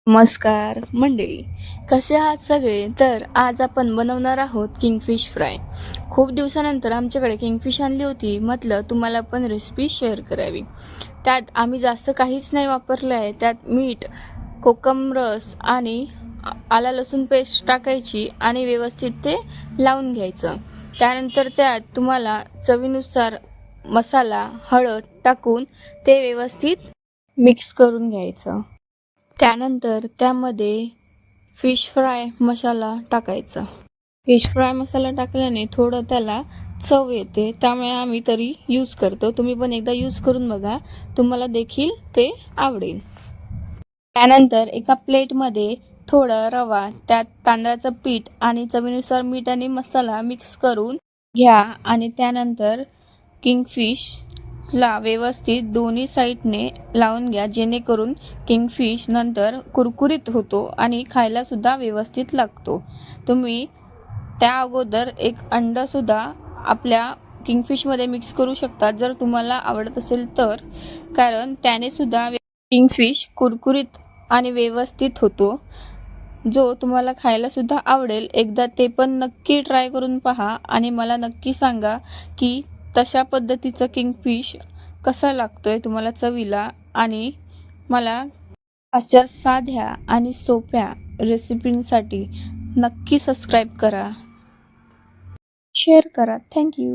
नमस्कार मंडळी, कसे आहात सगळे? तर आज आपण बनवणार आहोत किंगफिश फ्राय. खूप दिवसानंतर आमच्याकडे किंगफिश आणली होती. म्हटलं तुम्हाला पण रेसिपी शेअर करावी. त्यात आम्ही जास्त काहीच नाही वापरलं आहे. त्यात मीठ, कोकम रस आणि आला लसूण पेस्ट टाकायची आणि व्यवस्थित ते लावून घ्यायचं. त्यानंतर त्यात तुम्हाला चवीनुसार मसाला, हळद टाकून ते व्यवस्थित मिक्स करून घ्यायचं. त्यानंतर त्यामध्ये फिश फ्राय मसाला टाकायचा. फिश फ्राय मसाला टाकल्याने थोडं त्याला चव येते, त्यामुळे आम्ही तरी यूज करतो. तुम्ही पण एकदा यूज करून बघा, तुम्हाला देखील ते आवडेल. त्यानंतर एका प्लेटमध्ये थोडं रवा, त्यात तांदळाचं पीठ आणि चवीनुसार मीठ आणि मसाला मिक्स करून घ्या आणि त्यानंतर किंगफिशला व्यवस्थित दोन्ही साईडने लावून घ्या, जेणेकरून किंगफिश नंतर कुरकुरीत होतो आणि खायला सुद्धा व्यवस्थित लागतो. तुम्ही त्या अगोदर एक अंडंसुद्धा आपल्या किंगफिशमध्ये मिक्स करू शकता, जर तुम्हाला आवडत असेल तर, कारण त्याने सुद्धा किंगफिश कुरकुरीत आणि व्यवस्थित होतो, जो तुम्हाला खायला सुद्धा आवडेल. एकदा ते पण नक्की ट्राय करून पहा आणि मला नक्की सांगा की तशा पद्धतीचं किंगफिश कसा लागतोय तुम्हाला चवीला. आणि मला अशा साध्या आणि सोप्या रेसिपींसाठी नक्की सबस्क्राईब करा, शेअर करा. थँक्यू.